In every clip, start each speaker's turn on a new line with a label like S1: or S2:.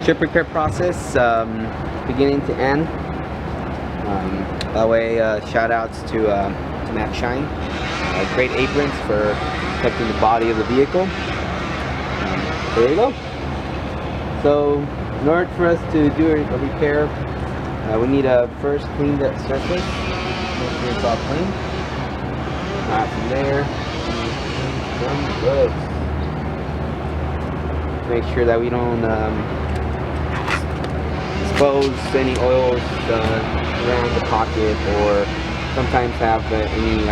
S1: chip repair process, beginning to end. That way, shout outs to Matt Shine. Great aprons for protecting the body of the vehicle. There you go. So, in order for us to do a repair, we need to first clean the surface. Make sure it's all clean. From there, some gloves. Make sure that we don't expose any oils around the pocket, or sometimes have any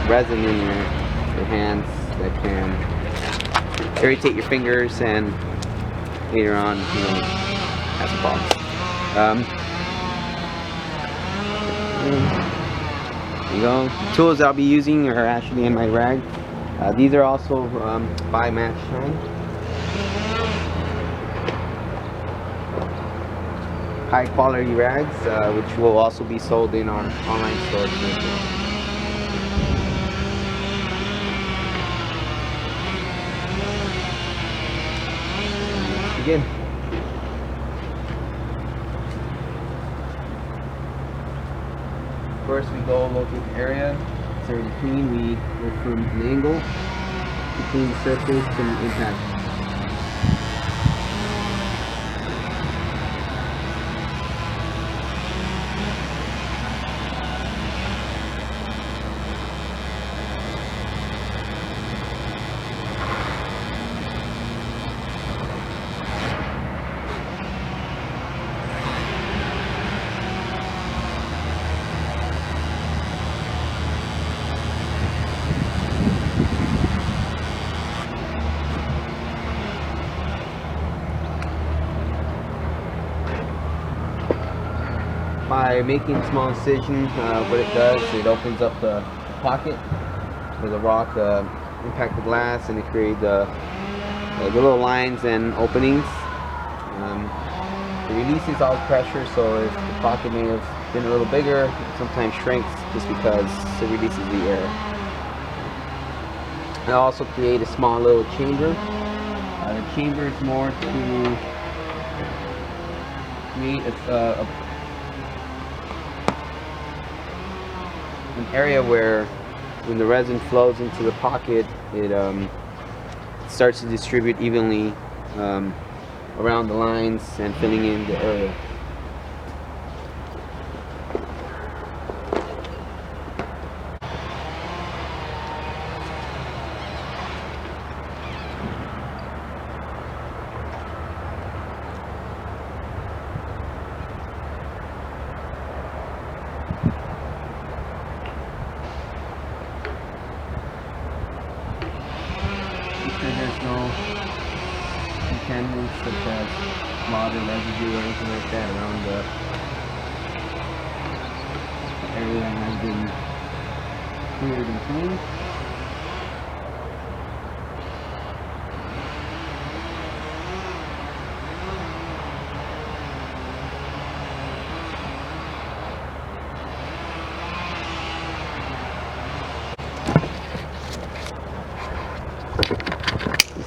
S1: resin in your hands that can irritate your fingers and later on, have some problems. There you go. The tools I'll be using are actually in my rag. These are also by Matt Shine. High quality rags, which will also be sold in our online store. Let's begin. First, we go locate the area. It's already clean. We go from an angle to clean the surface from the impact. By making a small incision, what it does, it opens up the pocket where the rock impact the glass, and it creates the little lines and openings. It releases all pressure, so if the pocket may have been a little bigger, it sometimes shrinks just because it releases the air. It also creates a small little chamber. The chamber is more to create an area where when the resin flows into the pocket, it starts to distribute evenly around the lines and filling in the area. There's no contaminants such as water, residue, or anything like that around the area that has been cleared and cleaned.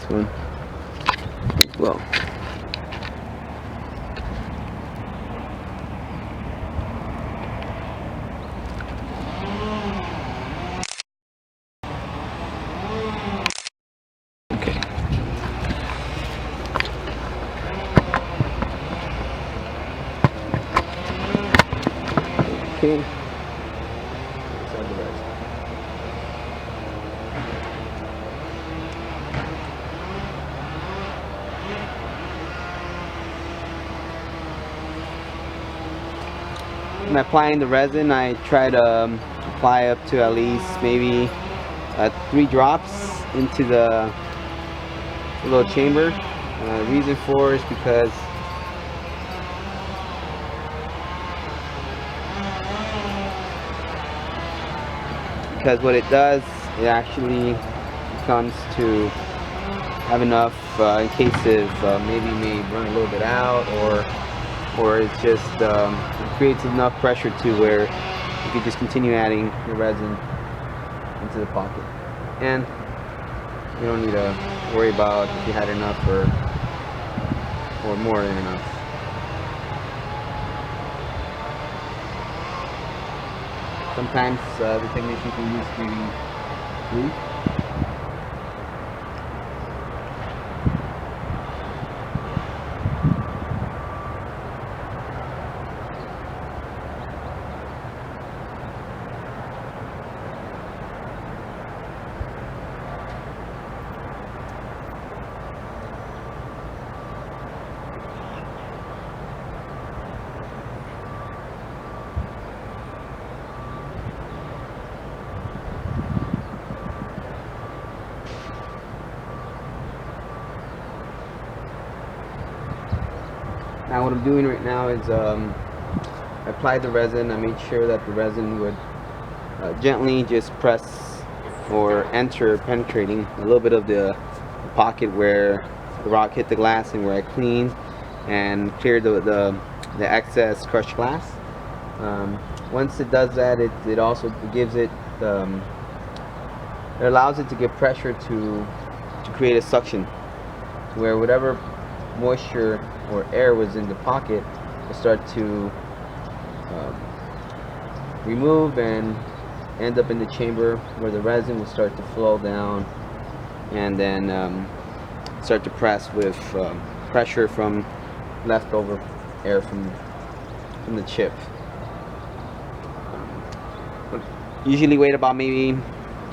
S1: One as well. Okay. Okay. When applying the resin, I try to apply up to at least maybe 3 drops into the little chamber. Reason for is because what it does, it actually comes to have enough in case if maybe may run a little bit out, or it's just it creates enough pressure to where you can just continue adding the resin into the pocket, and you don't need to worry about if you had enough or more than enough. Sometimes the technician can use maybe glue. Now what I'm doing right now is I applied the resin. I made sure that the resin would gently just press or enter, penetrating a little bit of the pocket where the rock hit the glass and where I cleaned and cleared the excess crushed glass. Once it does that, it also gives it it allows it to give pressure to create a suction where whatever moisture or air was in the pocket will start to remove and end up in the chamber where the resin will start to flow down and then start to press with pressure from leftover air from the chip. Usually wait about maybe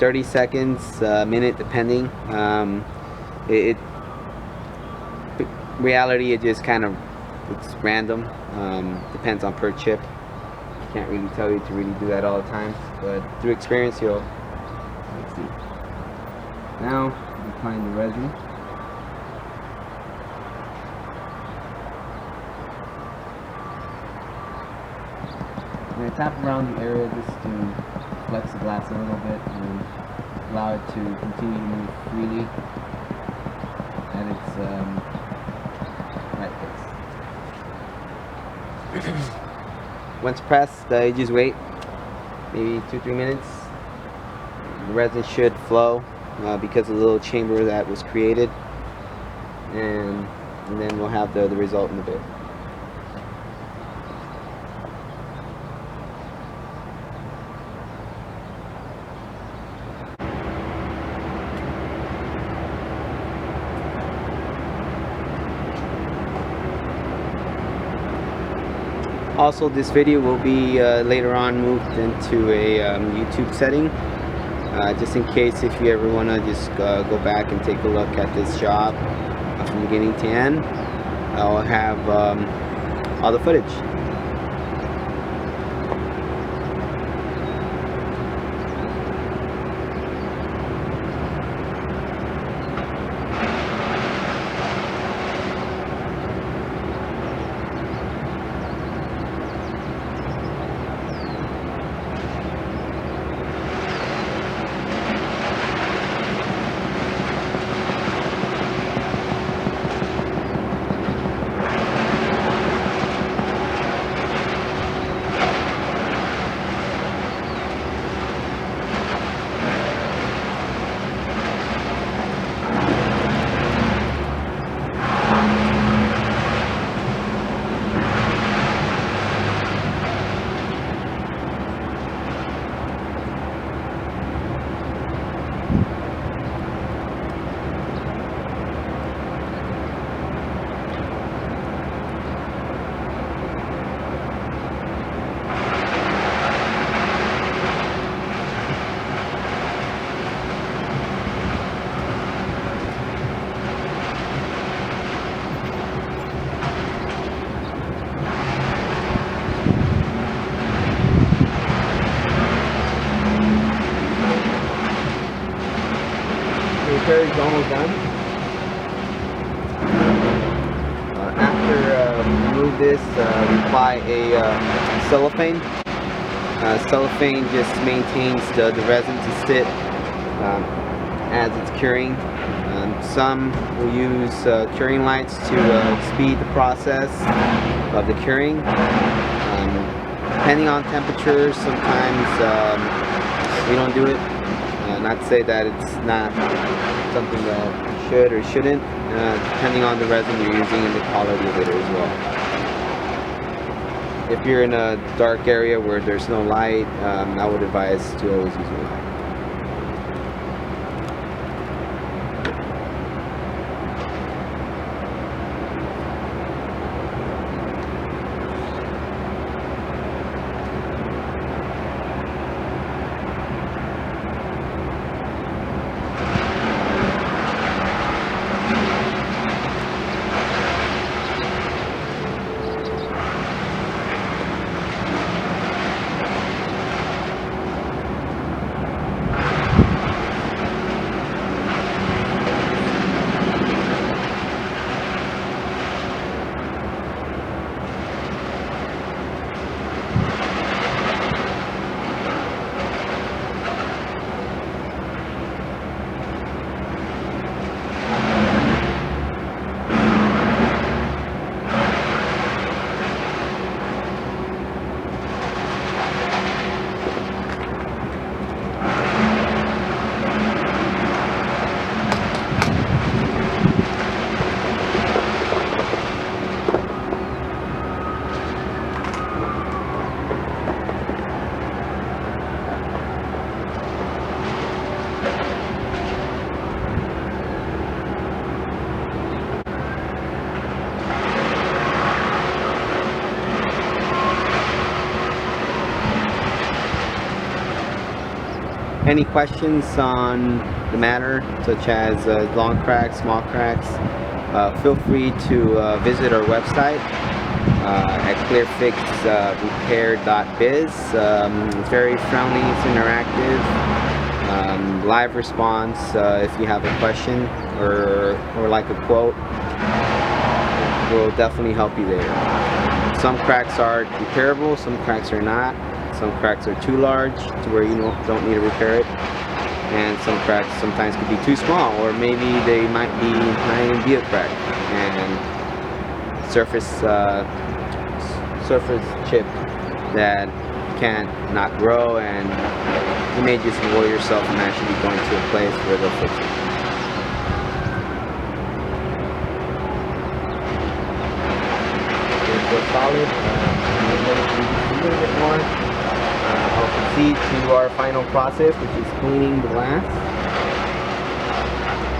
S1: 30 seconds, a minute, depending. Reality, it just kind of, it's random. Depends on per chip. Can't really tell you to really do that all the time, but through experience you'll see. Now I'm applying the resin. I'm going to tap around the area just to flex the glass a little bit and allow it to continue to move freely at its right pace. Once pressed, you just wait maybe 2-3 minutes. The resin should flow because of the little chamber that was created, and then we'll have the result in a bit. Also, this video will be later on moved into a YouTube setting, just in case if you ever want to just go back and take a look at this job from beginning to end. I'll have all the footage. repair is almost done. After we remove this, we apply a cellophane. Cellophane just maintains the resin to sit as it's curing. Some will use curing lights to speed the process of the curing. Depending on temperatures, sometimes we don't do it. Not to say that it's not something that you should or shouldn't. depending on the resin you're using and the quality of it as well. If you're in a dark area where there's no light, I would advise to always use a light. Any questions on the matter, such as long cracks, small cracks, feel free to visit our website at clearfixrepair.biz. It's very friendly, it's interactive, live response if you have a question or like a quote. We'll definitely help you there. Some cracks are repairable, some cracks are not. Some cracks are too large to where you don't need to repair it, and some cracks sometimes could be too small, or maybe they might not even be a crack, and surface chip that can't not grow, and you may just avoid yourself from actually going to a place where they'll fix it. It's so solid. A little bit more. I'll proceed to our final process, which is cleaning the glass.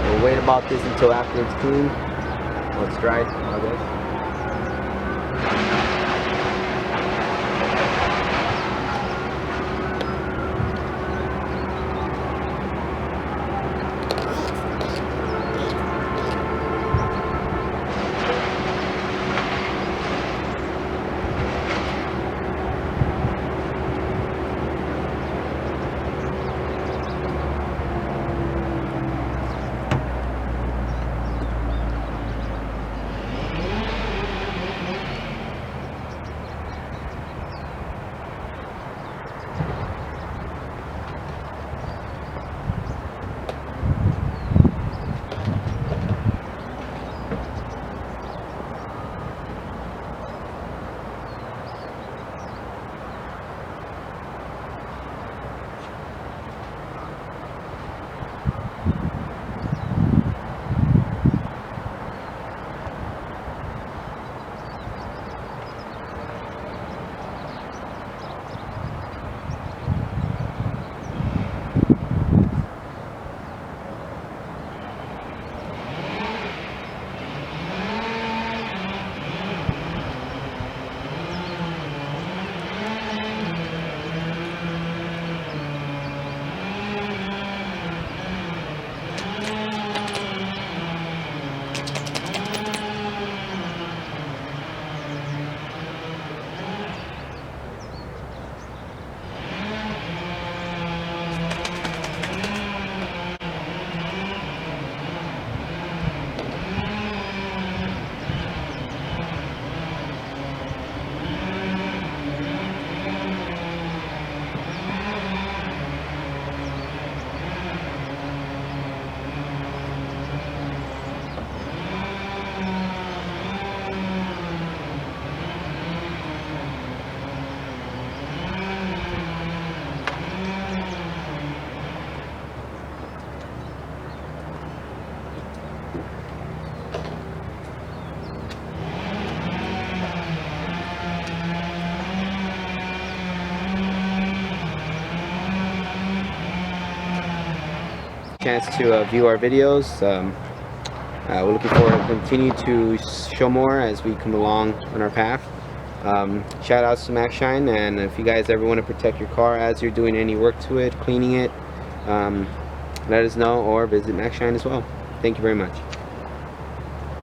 S1: We'll wait about this until after it's clean. Well, it's dry, I guess. chance to view our videos. We're looking forward to continue to show more as we come along on our path. Shout outs to Max Shine, and if you guys ever want to protect your car as you're doing any work to it, cleaning it, let us know, or visit Max Shine as well. Thank you very much.